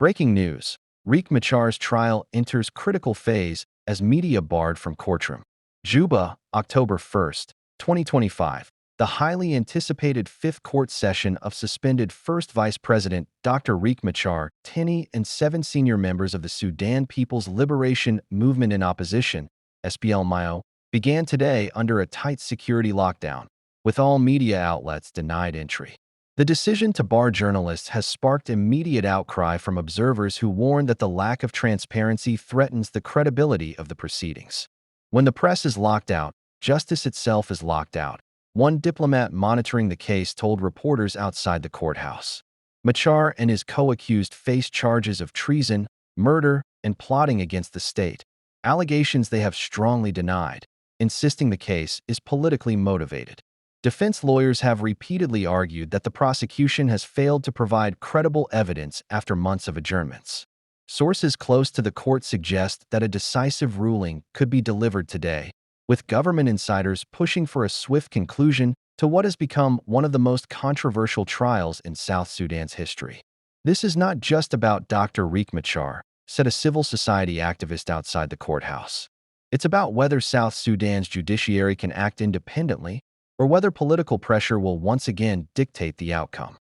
Breaking news. Riek Machar's trial enters critical phase as media barred from courtroom. Juba, October 1st, 2025. The highly anticipated fifth court session of suspended First Vice President Dr. Riek Machar, 10 and 7 senior members of the Sudan People's Liberation Movement in Opposition, SPLMIO, began today under a tight security lockdown, with all media outlets denied entry. The decision to bar journalists has sparked immediate outcry from observers who warn that the lack of transparency threatens the credibility of the proceedings. When the press is locked out, justice itself is locked out, one diplomat monitoring the case told reporters outside the courthouse. Machar and his co-accused face charges of treason, murder, and plotting against the state, allegations they have strongly denied, insisting the case is politically motivated. Defense lawyers have repeatedly argued that the prosecution has failed to provide credible evidence after months of adjournments. Sources close to the court suggest that a decisive ruling could be delivered today, with government insiders pushing for a swift conclusion to what has become one of the most controversial trials in South Sudan's history. This is not just about Dr. Riek Machar, said a civil society activist outside the courthouse. It's about whether South Sudan's judiciary can act independently or whether political pressure will once again dictate the outcome.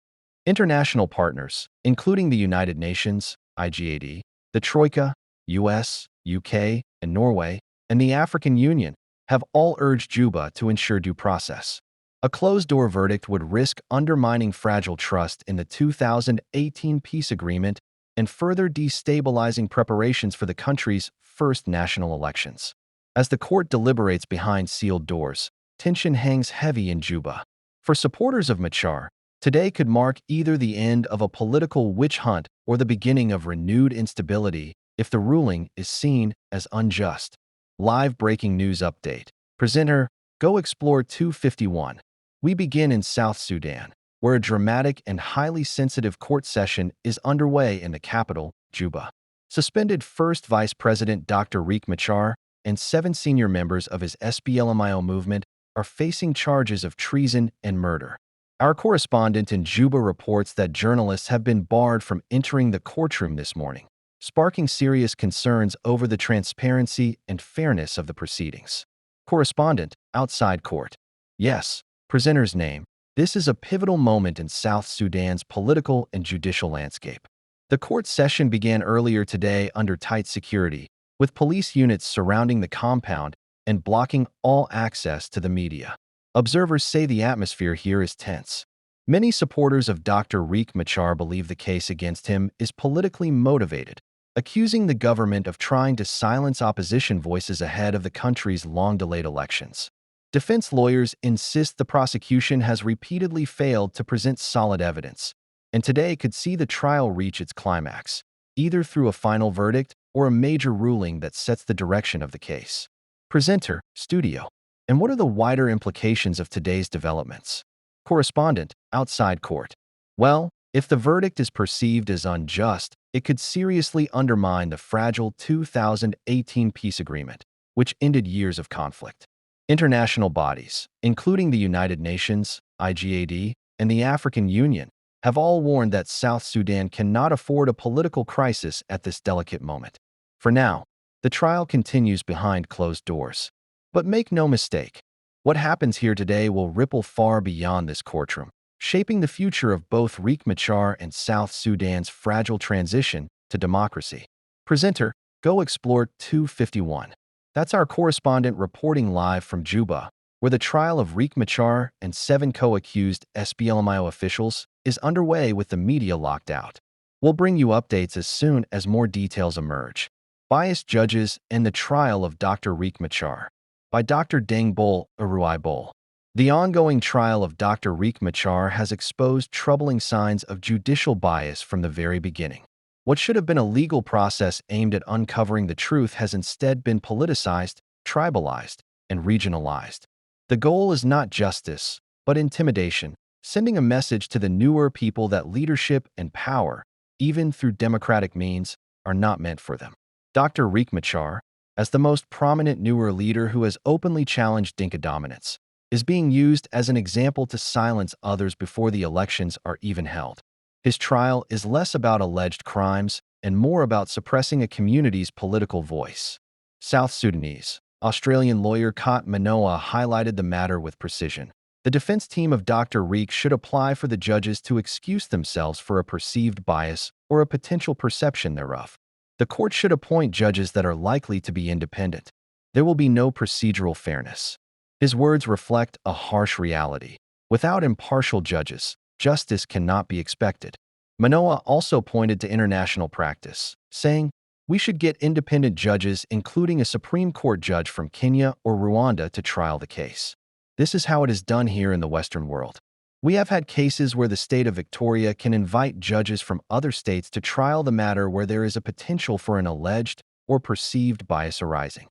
International partners, including the United Nations, IGAD, the Troika, US, UK, and Norway, and the African Union, have all urged Juba to ensure due process. A closed-door verdict would risk undermining fragile trust in the 2018 peace agreement and further destabilizing preparations for the country's first national elections. As the court deliberates behind sealed doors, tension hangs heavy in Juba. For supporters of Machar, today could mark either the end of a political witch hunt or the beginning of renewed instability if the ruling is seen as unjust. Live breaking news update. Presenter, Go Explore 251. We begin in South Sudan, where a dramatic and highly sensitive court session is underway in the capital, Juba. Suspended First Vice President Dr. Riek Machar and 7 senior members of his SPLMIO movement are facing charges of treason and murder. Our correspondent in Juba reports that journalists have been barred from entering the courtroom this morning, sparking serious concerns over the transparency and fairness of the proceedings. Correspondent, outside court. Yes, presenter's name. This is a pivotal moment in South Sudan's political and judicial landscape. The court session began earlier today under tight security, with police units surrounding the compound and blocking all access to the media. Observers say the atmosphere here is tense. Many supporters of Dr. Riek Machar believe the case against him is politically motivated, accusing the government of trying to silence opposition voices ahead of the country's long-delayed elections. Defense lawyers insist the prosecution has repeatedly failed to present solid evidence, and today could see the trial reach its climax, either through a final verdict or a major ruling that sets the direction of the case. Presenter, studio. And what are the wider implications of today's developments? Correspondent, outside court. Well, if the verdict is perceived as unjust, it could seriously undermine the fragile 2018 peace agreement, which ended years of conflict. International bodies, including the United Nations, IGAD, and the African Union, have all warned that South Sudan cannot afford a political crisis at this delicate moment. For now, the trial continues behind closed doors. But make no mistake, what happens here today will ripple far beyond this courtroom, shaping the future of both Riek Machar and South Sudan's fragile transition to democracy. Presenter, Go Explore 251. That's our correspondent reporting live from Juba, where the trial of Riek Machar and 7 co-accused SPLMIO officials is underway with the media locked out. We'll bring you updates as soon as more details emerge. Biased Judges and the Trial of Dr. Riek Machar by Dr. Dengbol Aruai-Bol. The ongoing trial of Dr. Riek Machar has exposed troubling signs of judicial bias from the very beginning. What should have been a legal process aimed at uncovering the truth has instead been politicized, tribalized, and regionalized. The goal is not justice, but intimidation, sending a message to the newer people that leadership and power, even through democratic means, are not meant for them. Dr. Riek Machar, as the most prominent newer leader who has openly challenged Dinka dominance, is being used as an example to silence others before the elections are even held. His trial is less about alleged crimes and more about suppressing a community's political voice. South Sudanese. Australian lawyer Kot Manoa highlighted the matter with precision. The defense team of Dr. Riek should apply for the judges to excuse themselves for a perceived bias or a potential perception thereof. The court should appoint judges that are likely to be independent. There will be no procedural fairness. His words reflect a harsh reality. Without impartial judges, justice cannot be expected. Manoa also pointed to international practice, saying, "We should get independent judges, including a Supreme Court judge from Kenya or Rwanda, to trial the case. This is how it is done here in the Western world. We have had cases where the state of Victoria can invite judges from other states to trial the matter where there is a potential for an alleged or perceived bias arising.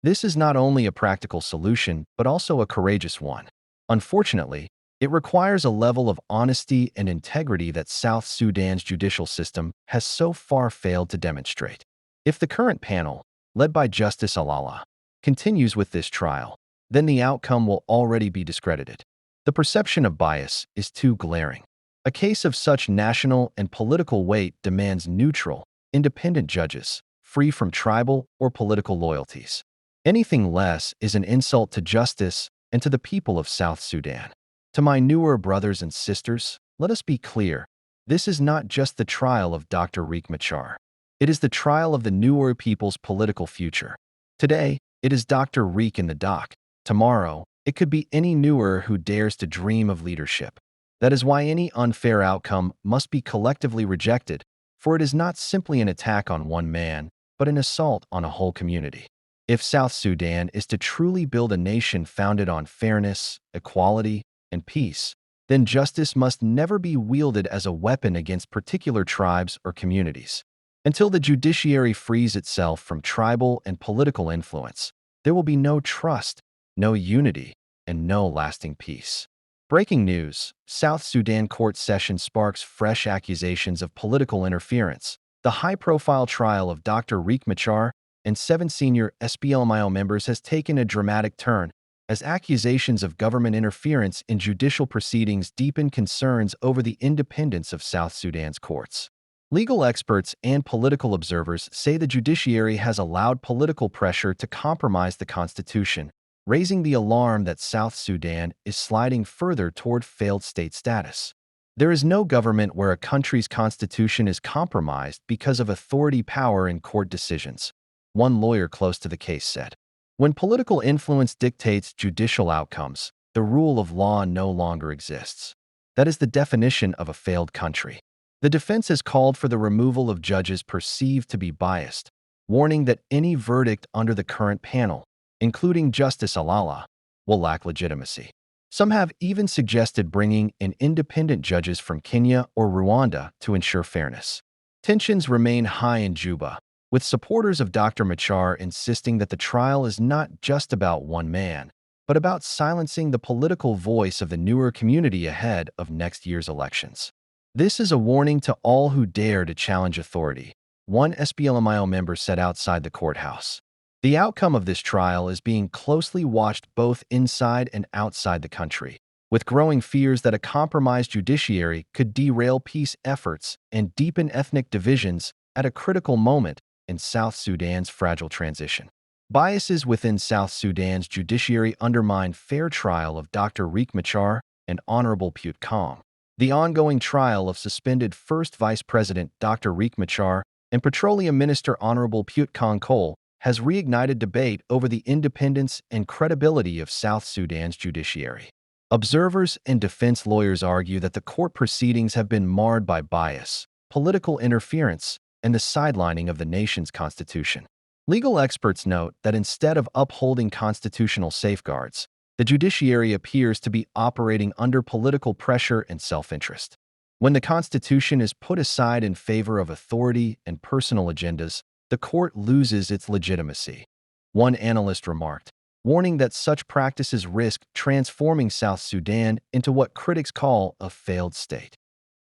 This is not only a practical solution, but also a courageous one. Unfortunately, it requires a level of honesty and integrity that South Sudan's judicial system has so far failed to demonstrate. If the current panel, led by Justice Alala, continues with this trial, then the outcome will already be discredited. The perception of bias is too glaring. A case of such national and political weight demands neutral, independent judges, free from tribal or political loyalties. Anything less is an insult to justice and to the people of South Sudan. To my newer brothers and sisters, let us be clear. This is not just the trial of Dr. Riek Machar. It is the trial of the Nuer people's political future. Today, it is Dr. Riek in the dock. Tomorrow, it could be any Nuer who dares to dream of leadership. That is why any unfair outcome must be collectively rejected, for it is not simply an attack on one man, but an assault on a whole community. If South Sudan is to truly build a nation founded on fairness, equality, and peace, then justice must never be wielded as a weapon against particular tribes or communities. Until the judiciary frees itself from tribal and political influence, there will be no trust, no unity, and no lasting peace. Breaking news: South Sudan court session sparks fresh accusations of political interference. The high-profile trial of Dr. Riek Machar and 7 senior SPLMIO members has taken a dramatic turn as accusations of government interference in judicial proceedings deepen concerns over the independence of South Sudan's courts. Legal experts and political observers say the judiciary has allowed political pressure to compromise the constitution, raising the alarm that South Sudan is sliding further toward failed state status. There is no government where a country's constitution is compromised because of authority power in court decisions, one lawyer close to the case said. When political influence dictates judicial outcomes, the rule of law no longer exists. That is the definition of a failed country. The defense has called for the removal of judges perceived to be biased, warning that any verdict under the current panel, including Justice Alala, will lack legitimacy. Some have even suggested bringing in independent judges from Kenya or Rwanda to ensure fairness. Tensions remain high in Juba, with supporters of Dr. Machar insisting that the trial is not just about one man, but about silencing the political voice of the Nuer community ahead of next year's elections. This is a warning to all who dare to challenge authority, one SPLMIO member said outside the courthouse. The outcome of this trial is being closely watched both inside and outside the country, with growing fears that a compromised judiciary could derail peace efforts and deepen ethnic divisions at a critical moment in South Sudan's fragile transition. Biases within South Sudan's judiciary undermine fair trial of Dr. Riek Machar and Honorable Pute Kong. The ongoing trial of suspended First Vice President Dr. Riek Machar and Petroleum Minister Honorable Pute Kong Cole has reignited debate over the independence and credibility of South Sudan's judiciary. Observers and defense lawyers argue that the court proceedings have been marred by bias, political interference, and the sidelining of the nation's constitution. Legal experts note that instead of upholding constitutional safeguards, the judiciary appears to be operating under political pressure and self-interest. When the Constitution is put aside in favor of authority and personal agendas, the court loses its legitimacy. One analyst remarked, warning that such practices risk transforming South Sudan into what critics call a failed state.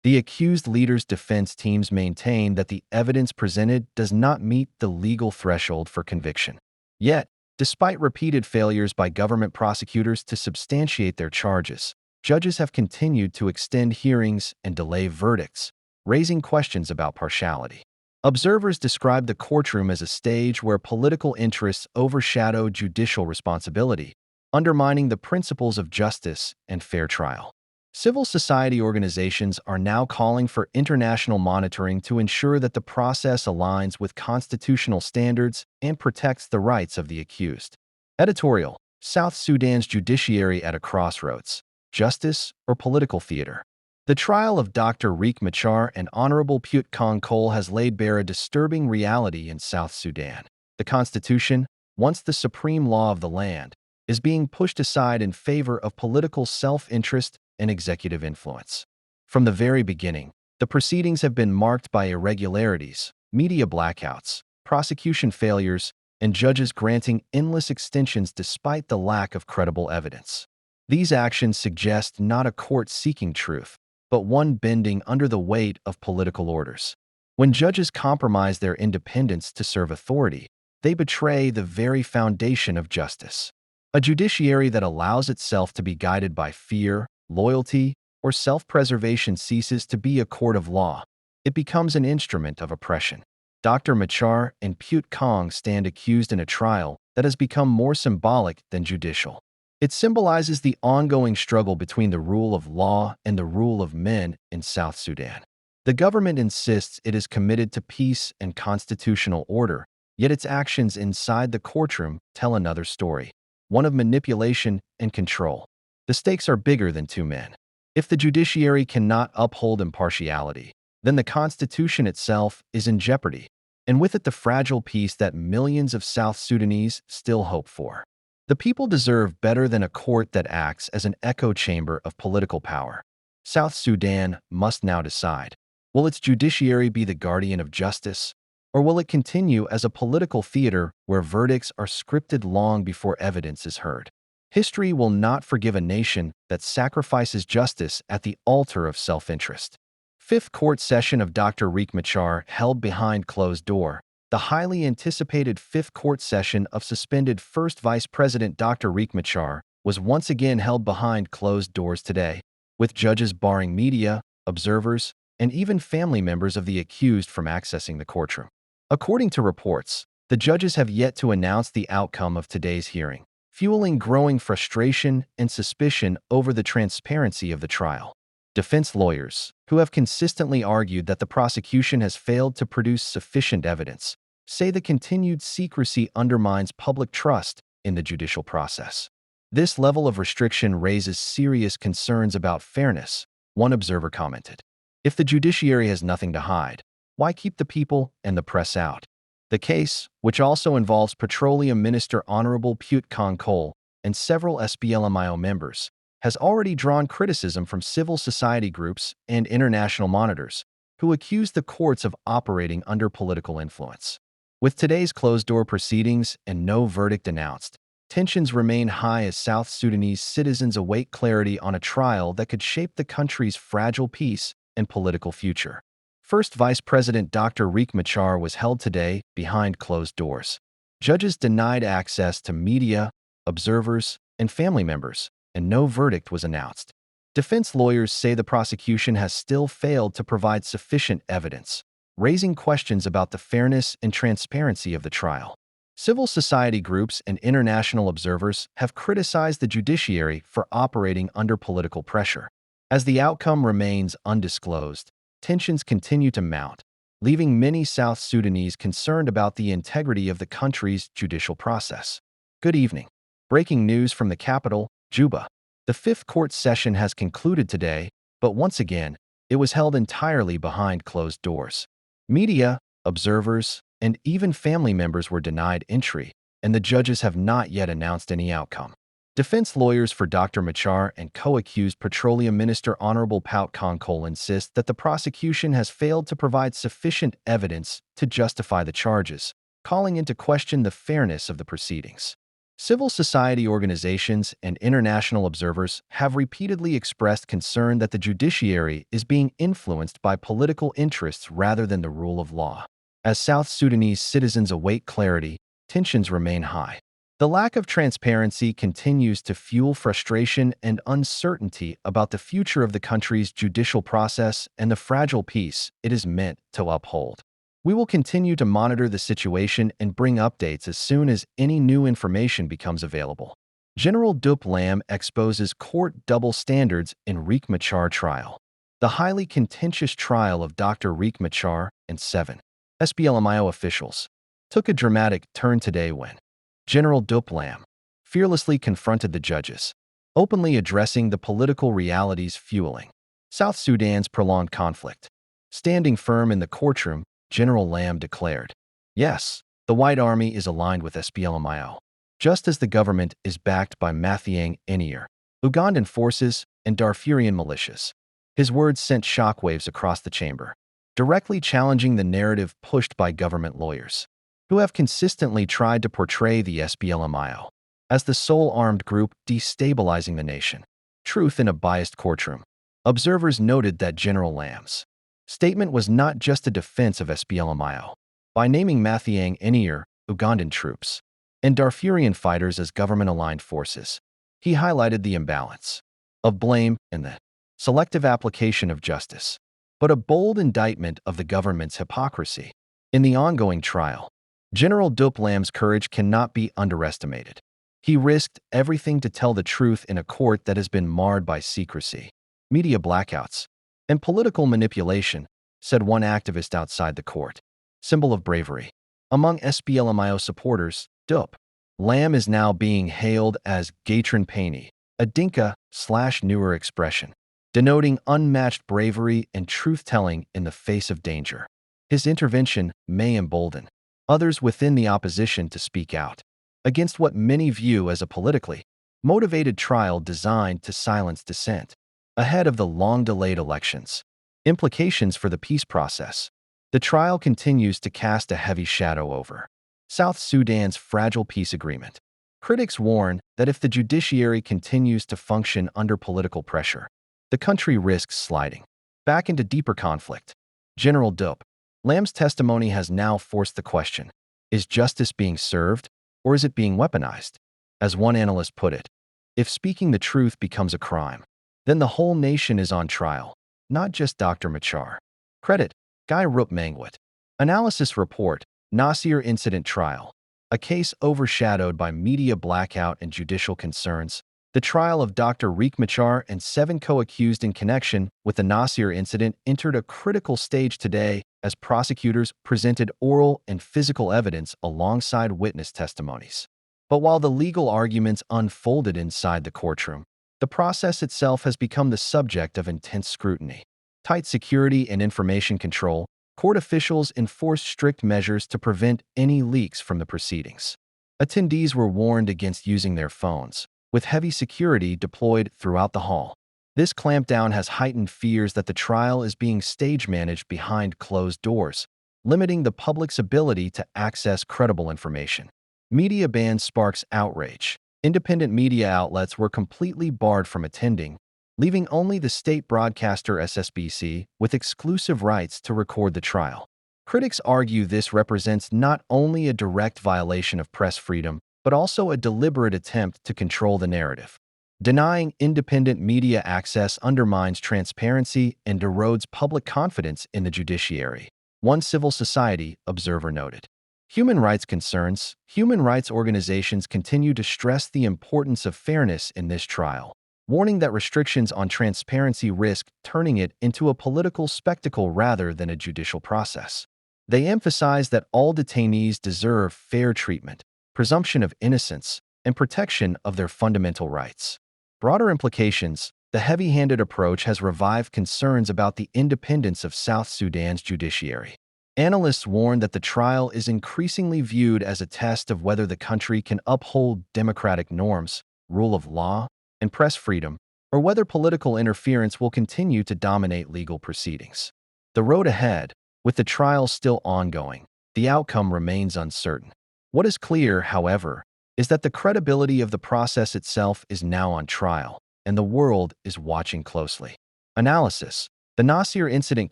The accused leader's defense teams maintain that the evidence presented does not meet the legal threshold for conviction. Yet, despite repeated failures by government prosecutors to substantiate their charges, judges have continued to extend hearings and delay verdicts, raising questions about partiality. Observers describe the courtroom as a stage where political interests overshadow judicial responsibility, undermining the principles of justice and fair trial. Civil society organizations are now calling for international monitoring to ensure that the process aligns with constitutional standards and protects the rights of the accused. Editorial: South Sudan's judiciary at a crossroads. Justice or political theater? The trial of Dr. Riek Machar and Honorable Pute Kong Cole has laid bare a disturbing reality in South Sudan. The Constitution, once the supreme law of the land, is being pushed aside in favor of political self-interest and executive influence. From the very beginning, the proceedings have been marked by irregularities, media blackouts, prosecution failures, and judges granting endless extensions despite the lack of credible evidence. These actions suggest not a court seeking truth, but one bending under the weight of political orders. When judges compromise their independence to serve authority, they betray the very foundation of justice. A judiciary that allows itself to be guided by fear, loyalty, or self-preservation ceases to be a court of law. It becomes an instrument of oppression. Dr. Machar and Pute Kong stand accused in a trial that has become more symbolic than judicial. It symbolizes the ongoing struggle between the rule of law and the rule of men in South Sudan. The government insists it is committed to peace and constitutional order, yet its actions inside the courtroom tell another story, one of manipulation and control. The stakes are bigger than two men. If the judiciary cannot uphold impartiality, then the Constitution itself is in jeopardy, and with it the fragile peace that millions of South Sudanese still hope for. The people deserve better than a court that acts as an echo chamber of political power. South Sudan must now decide: will its judiciary be the guardian of justice, or will it continue as a political theater where verdicts are scripted long before evidence is heard? History will not forgive a nation that sacrifices justice at the altar of self-interest. Fifth court session of Dr. Riek Machar held behind closed door. The highly anticipated fifth court session of suspended First Vice President Dr. Riek Machar was once again held behind closed doors today, with judges barring media, observers, and even family members of the accused from accessing the courtroom. According to reports, the judges have yet to announce the outcome of today's hearing, fueling growing frustration and suspicion over the transparency of the trial. Defense lawyers, who have consistently argued that the prosecution has failed to produce sufficient evidence, say the continued secrecy undermines public trust in the judicial process. This level of restriction raises serious concerns about fairness, one observer commented. If the judiciary has nothing to hide, why keep the people and the press out? The case, which also involves Petroleum Minister Honorable Pute Kong Cole and several SPLMIO members, has already drawn criticism from civil society groups and international monitors, who accuse the courts of operating under political influence. With today's closed-door proceedings and no verdict announced, tensions remain high as South Sudanese citizens await clarity on a trial that could shape the country's fragile peace and political future. First Vice President Dr. Riek Machar was held today behind closed doors. Judges denied access to media, observers, and family members, and no verdict was announced. Defense lawyers say the prosecution has still failed to provide sufficient evidence, raising questions about the fairness and transparency of the trial. Civil society groups and international observers have criticized the judiciary for operating under political pressure. As the outcome remains undisclosed, tensions continue to mount, leaving many South Sudanese concerned about the integrity of the country's judicial process. Good evening. Breaking news from the capital, Juba. The fifth court session has concluded today, but once again, it was held entirely behind closed doors. Media, observers, and even family members were denied entry, and the judges have not yet announced any outcome. Defense lawyers for Dr. Machar and co-accused Petroleum Minister Honorable Pute Kong Cole insist that the prosecution has failed to provide sufficient evidence to justify the charges, calling into question the fairness of the proceedings. Civil society organizations and international observers have repeatedly expressed concern that the judiciary is being influenced by political interests rather than the rule of law. As South Sudanese citizens await clarity, tensions remain high. The lack of transparency continues to fuel frustration and uncertainty about the future of the country's judicial process and the fragile peace it is meant to uphold. We will continue to monitor the situation and bring updates as soon as any new information becomes available. General Dup Lam exposes court double standards in Riek Machar trial. The highly contentious trial of Dr. Riek Machar and 7 SPLMIO officials took a dramatic turn today when General Dup Lam fearlessly confronted the judges, openly addressing the political realities fueling South Sudan's prolonged conflict. Standing firm in the courtroom, General Lam declared, "Yes, the White Army is aligned with SPLMIO, just as the government is backed by Mathiang Enier, Ugandan forces, and Darfurian militias." His words sent shockwaves across the chamber, directly challenging the narrative pushed by government lawyers, who have consistently tried to portray the SPLMIO as the sole armed group destabilizing the nation. Truth in a biased courtroom. Observers noted that General Lam's statement was not just a defense of SPLMIO. By naming Mathiang Enier, Ugandan troops, and Darfurian fighters as government-aligned forces, he highlighted the imbalance of blame and the selective application of justice, but a bold indictment of the government's hypocrisy. In the ongoing trial, General Dup Lam's courage cannot be underestimated. He risked everything to tell the truth in a court that has been marred by secrecy, media blackouts, and political manipulation, said one activist outside the court. Symbol of bravery. Among SPLMIO supporters, Dup Lam is now being hailed as Gatrin Paini, a Dinka/Nuer expression, denoting unmatched bravery and truth-telling in the face of danger. His intervention may embolden others within the opposition to speak out against what many view as a politically motivated trial designed to silence dissent. Ahead of the long-delayed elections, implications for the peace process, the trial continues to cast a heavy shadow over South Sudan's fragile peace agreement. Critics warn that if the judiciary continues to function under political pressure, the country risks sliding back into deeper conflict. General Dup Lam's testimony has now forced the question, is justice being served, or is it being weaponized? As one analyst put it, if speaking the truth becomes a crime, then the whole nation is on trial, not just Dr. Machar. Credit, Guy Rupp Mangwit. Analysis report, Nasir Incident Trial. A case overshadowed by media blackout and judicial concerns. The trial of Dr. Riek Machar and 7 co-accused in connection with the Nasir incident entered a critical stage today as prosecutors presented oral and physical evidence alongside witness testimonies. But while the legal arguments unfolded inside the courtroom, the process itself has become the subject of intense scrutiny. Tight security and information control, court officials enforced strict measures to prevent any leaks from the proceedings. Attendees were warned against using their phones, with heavy security deployed throughout the hall. This clampdown has heightened fears that the trial is being stage-managed behind closed doors, limiting the public's ability to access credible information. Media ban sparks outrage. Independent media outlets were completely barred from attending, leaving only the state broadcaster SSBC with exclusive rights to record the trial. Critics argue this represents not only a direct violation of press freedom, but also a deliberate attempt to control the narrative. Denying independent media access undermines transparency and erodes public confidence in the judiciary, one civil society observer noted. Human rights concerns. Human rights organizations continue to stress the importance of fairness in this trial, warning that restrictions on transparency risk turning it into a political spectacle rather than a judicial process. They emphasize that all detainees deserve fair treatment, presumption of innocence, and protection of their fundamental rights. Broader implications. The heavy-handed approach has revived concerns about the independence of South Sudan's judiciary. Analysts warn that the trial is increasingly viewed as a test of whether the country can uphold democratic norms, rule of law, and press freedom, or whether political interference will continue to dominate legal proceedings. The road ahead, with the trial still ongoing, the outcome remains uncertain. What is clear, however, is that the credibility of the process itself is now on trial, and the world is watching closely. Analysis. The Nasir incident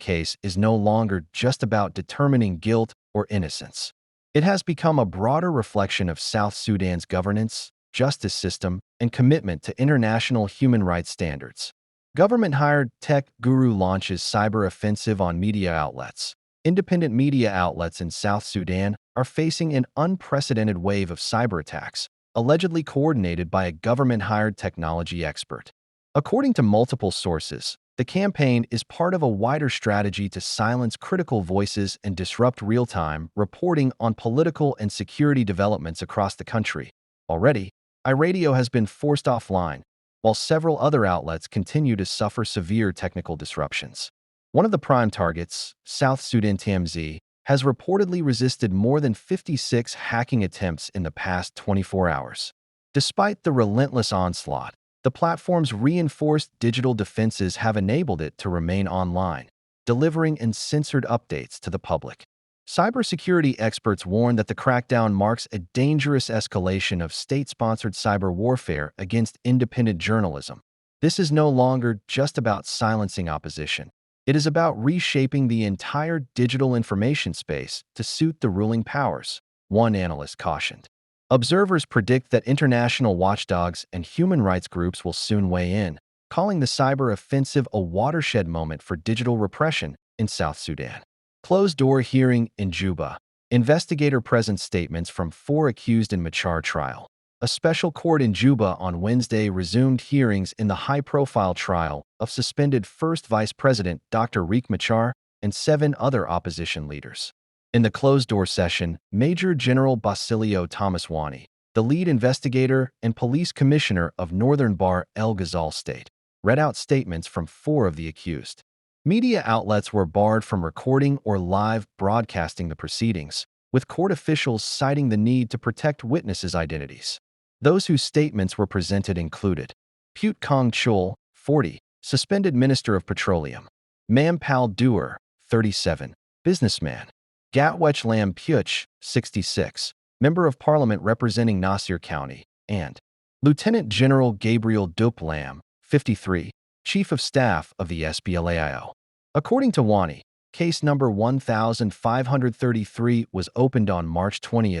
case is no longer just about determining guilt or innocence. It has become a broader reflection of South Sudan's governance, justice system, and commitment to international human rights standards. Government-hired tech guru launches cyber offensive on media outlets. Independent media outlets in South Sudan are facing an unprecedented wave of cyber attacks, allegedly coordinated by a government-hired technology expert. According to multiple sources, the campaign is part of a wider strategy to silence critical voices and disrupt real-time reporting on political and security developments across the country. Already, iRadio has been forced offline, while several other outlets continue to suffer severe technical disruptions. One of the prime targets, South Sudan TMZ, has reportedly resisted more than 56 hacking attempts in the past 24 hours. Despite the relentless onslaught, the platform's reinforced digital defenses have enabled it to remain online, delivering uncensored updates to the public. Cybersecurity experts warn that the crackdown marks a dangerous escalation of state-sponsored cyber warfare against independent journalism. This is no longer just about silencing opposition. It is about reshaping the entire digital information space to suit the ruling powers, one analyst cautioned. Observers predict that international watchdogs and human rights groups will soon weigh in, calling the cyber offensive a watershed moment for digital repression in South Sudan. Closed-door hearing in Juba. Investigator-present statements from 4 accused in Machar trial. A special court in Juba on Wednesday resumed hearings in the high-profile trial of suspended First Vice President Dr. Riek Machar and 7 other opposition leaders. In the closed-door session, Major General Basilio Thomas Wani, the lead investigator and police commissioner of Northern Bahr el Ghazal State, read out statements from 4 of the accused. Media outlets were barred from recording or live broadcasting the proceedings, with court officials citing the need to protect witnesses' identities. Those whose statements were presented included Pute Kong Chul, 40, suspended Minister of Petroleum; Mampal Duer, 37, businessman; Gatwech Lam Puch, 66, Member of Parliament representing Nasir County; and Lieutenant General Gabriel Dup Lam, 53, Chief of Staff of the SPLAIO. According to Wani, case number 1533 was opened on March 20,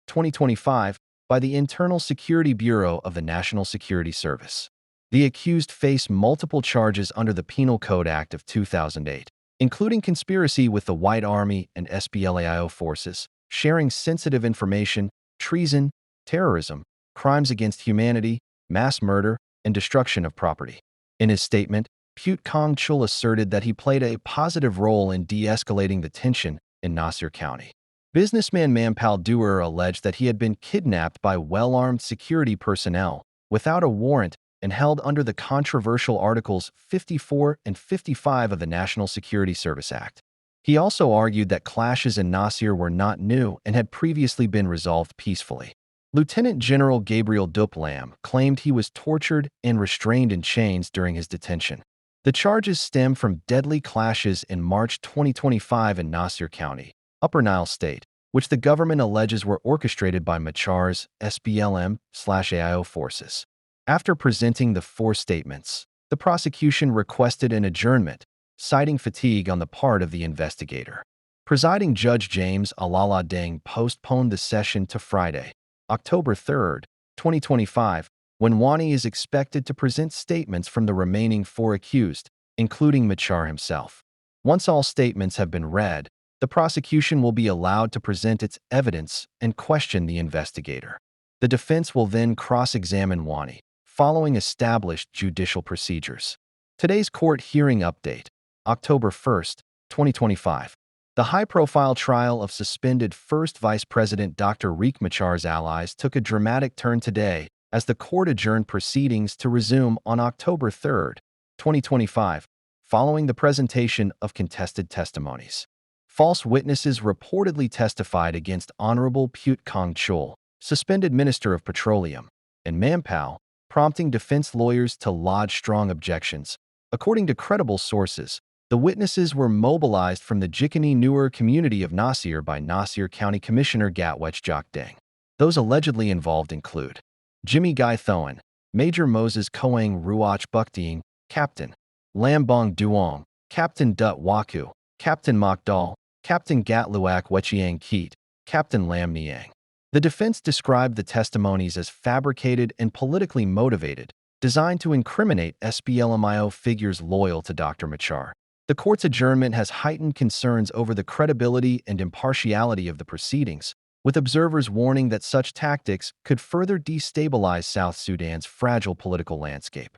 2025, by the Internal Security Bureau of the National Security Service. The accused face multiple charges under the Penal Code Act of 2008, including conspiracy with the White Army and SPLAIO forces, sharing sensitive information, treason, terrorism, crimes against humanity, mass murder, and destruction of property. In his statement, Pute Kong Chul asserted that he played a positive role in de-escalating the tension in Nasir County. Businessman Mampal Duer alleged that he had been kidnapped by well-armed security personnel without a warrant and held under the controversial Articles 54 and 55 of the National Security Service Act. He also argued that clashes in Nasir were not new and had previously been resolved peacefully. Lieutenant General Gabriel Dup Lam claimed he was tortured and restrained in chains during his detention. The charges stem from deadly clashes in March 2025 in Nasir County, Upper Nile State, which the government alleges were orchestrated by Machar's SPLM/AIO forces. After presenting the 4 statements, the prosecution requested an adjournment, citing fatigue on the part of the investigator. Presiding Judge James Alala Deng postponed the session to Friday, October 3, 2025, when Wani is expected to present statements from the remaining 4 accused, including Machar himself. Once all statements have been read, the prosecution will be allowed to present its evidence and question the investigator. The defense will then cross-examine Wani, following established judicial procedures. Today's court hearing update, October 1, 2025. The high-profile trial of suspended First Vice President Dr. Riek Machar's allies took a dramatic turn today as the court adjourned proceedings to resume on October 3, 2025, following the presentation of contested testimonies. False witnesses reportedly testified against Honorable Pute Kong Chul, suspended Minister of Petroleum, and Mampal, prompting defense lawyers to lodge strong objections. According to credible sources, the witnesses were mobilized from the Jikini Newer community of Nasir by Nasir County Commissioner Gatwech Jock Deng. Those allegedly involved include Jimmy Guy Thoen, Major Moses Koang Ruach Bukding, Captain Lambong Duong, Captain Dut Waku, Captain Mokdal, Captain Gatluak Wechiang Keet, Captain Lam Niang. The defense described the testimonies as fabricated and politically motivated, designed to incriminate SPLMIO figures loyal to Dr. Machar. The court's adjournment has heightened concerns over the credibility and impartiality of the proceedings, with observers warning that such tactics could further destabilize South Sudan's fragile political landscape.